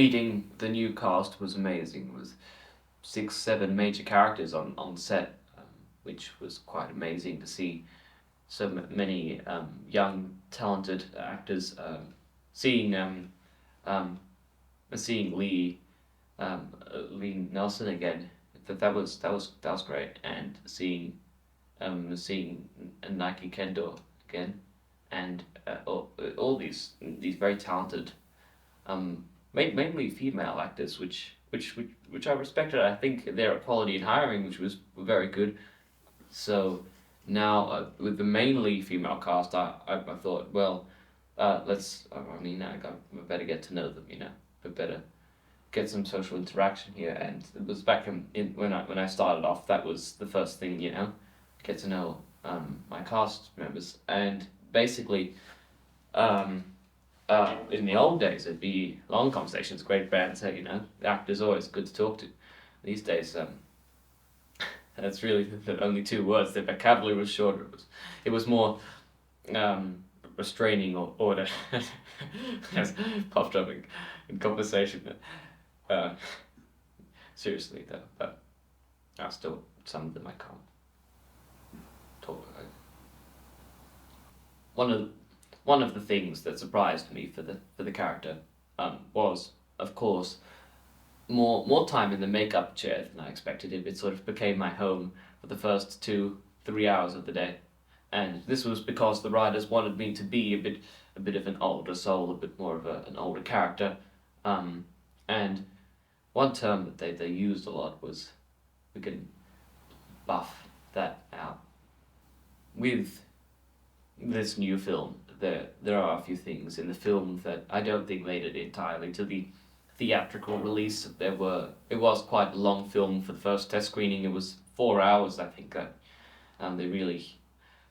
meeting the new cast was amazing. It was 6, 7 major characters on set, which was quite amazing to see so many young talented actors. Seeing um, seeing Lee Nelson again, that was great, and seeing Nike Kendo again, and all these very talented, mainly female actors, which I respected. I think their quality in hiring, which was very good. So now, with the mainly female cast, I thought, well, I mean, I better get to know them, I better get some social interaction here. And it was back in when I started off, that was the first thing, get to know my cast members. And basically, um, in the old days, it'd be long conversations, great banter, the actor's always good to talk to. These days, that's really the only two words. The vocabulary was shorter. It was more restraining or order. Has popped up in conversation. Uh, Seriously though, but I still, some of them I can't talk about. One of the things that surprised me for the character was, of course, more time in the makeup chair than I expected. It sort of became my home for the first 2, 3 hours of the day, and this was because the writers wanted me to be a bit of an older soul, a bit more of an older character, and one term that they used a lot was, we can buff that out. With this new film, there are a few things in the film that I don't think made it entirely to the theatrical release. It was quite a long film for the first test screening. It was 4 hours, I think, that they really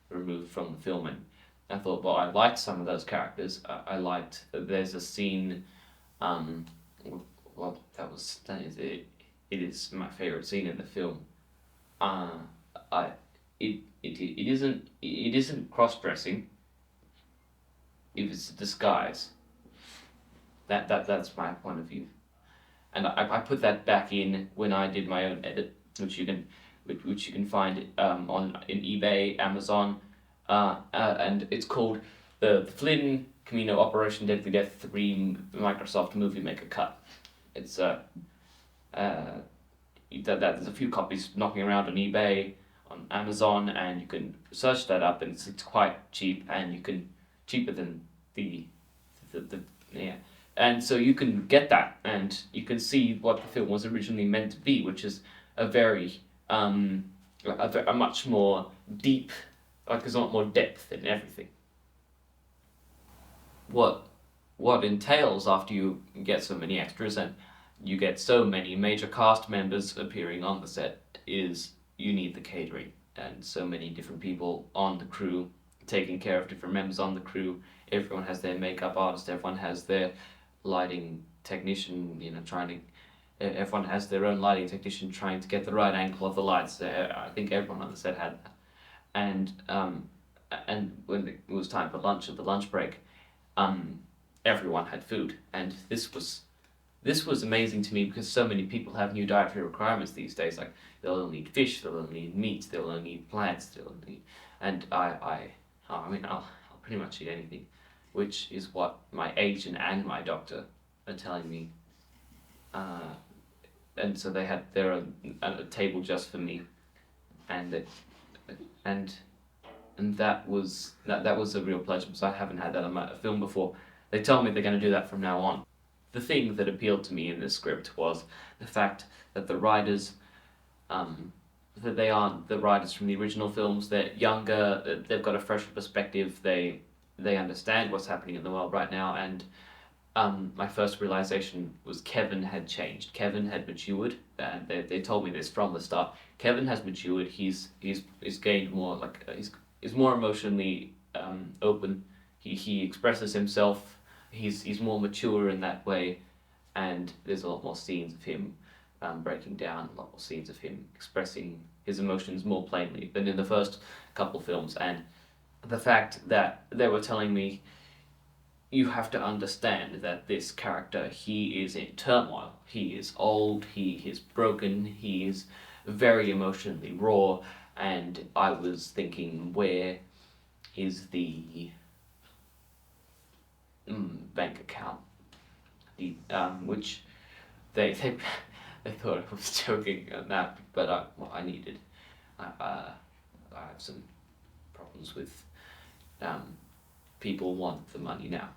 removed from the film. And I thought, well, I liked some of those characters. I liked there's a scene, well, that is it. It is my favorite scene in the film. I it isn't cross dressing. If it's a disguise, that's my point of view, and I put that back in when I did my own edit, which you can find on in eBay, Amazon, and it's called the Flynn Kamino Operation Deadly Death 3 Microsoft Movie Maker Cut. It's there's a few copies knocking around on eBay, on Amazon, and you can search that up, and it's quite cheap, and you can cheaper than the yeah, and so you can get that, and you can see what the film was originally meant to be, which is a very a much more deep, like there's a lot more depth in everything. What entails after you get so many extras and you get so many major cast members appearing on the set is you need the catering, and so many different people on the crew taking care of different members on the crew. Everyone has their makeup artist, everyone has their lighting technician, everyone has their own lighting technician trying to get the right angle of the lights. I think everyone on the set had that. And when it was time for lunch, at the lunch break, everyone had food, and this was amazing to me because so many people have new dietary requirements these days. Like, they'll only eat fish, they'll only eat meat, they'll only eat plants, they'll only eat, and I'll pretty much eat anything, which is what my agent and my doctor are telling me. And so they had their own a table just for me, and and that was a real pleasure because I haven't had that on my film before. They told me they're going to do that from now on. The thing that appealed to me in this script was the fact that the writers, that they aren't the writers from the original films. They're younger. They've got a fresher perspective. They understand what's happening in the world right now. And my first realization was Kevin had changed. Kevin had matured, and they told me this from the start. Kevin has matured. He's gained more, like he's more emotionally open. He expresses himself. He's more mature in that way, and there's a lot more scenes of him breaking down, a lot more scenes of him expressing his emotions more plainly than in the first couple films. And the fact that they were telling me you have to understand that this character, he is in turmoil. He is old, he is broken, he is very emotionally raw, and I was thinking, where is the bank account? Which they they thought I was joking on that, but I needed. I have some problems with people want the money now.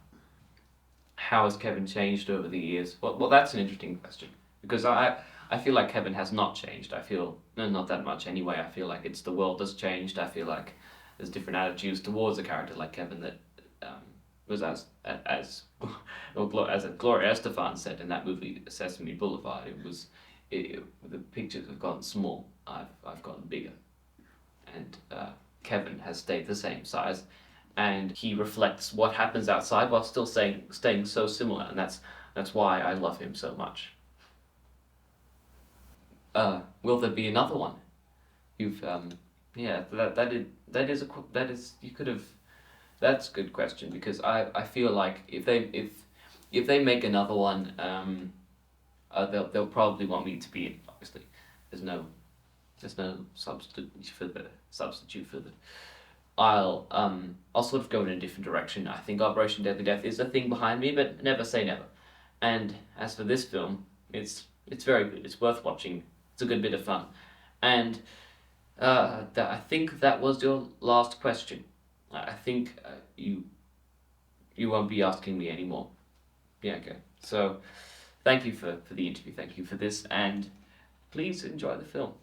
How has Kevin changed over the years? Well, that's an interesting question because I feel like Kevin has not changed. I feel no, not that much anyway. I feel like it's the world has changed. I feel like there's different attitudes towards a character like Kevin that was as as Gloria Estefan said in that movie Sesame Boulevard. The pictures have gotten small. I've gotten bigger, and Kevin has stayed the same size, and he reflects what happens outside while still staying so similar, and that's why I love him so much. Will there be another one? You've yeah, that is you could have. That's a good question because I feel like if they make another one, they'll probably want me to be in. Obviously, there's no substitute for the. I'll sort of go in a different direction. I think Operation Deadly Death is a thing behind me, but never say never. And as for this film, it's very good. It's worth watching. It's a good bit of fun, and I think that was your last question. I think you won't be asking me anymore. Yeah, okay. So, thank you for the interview. Thank you for this, and please enjoy the film.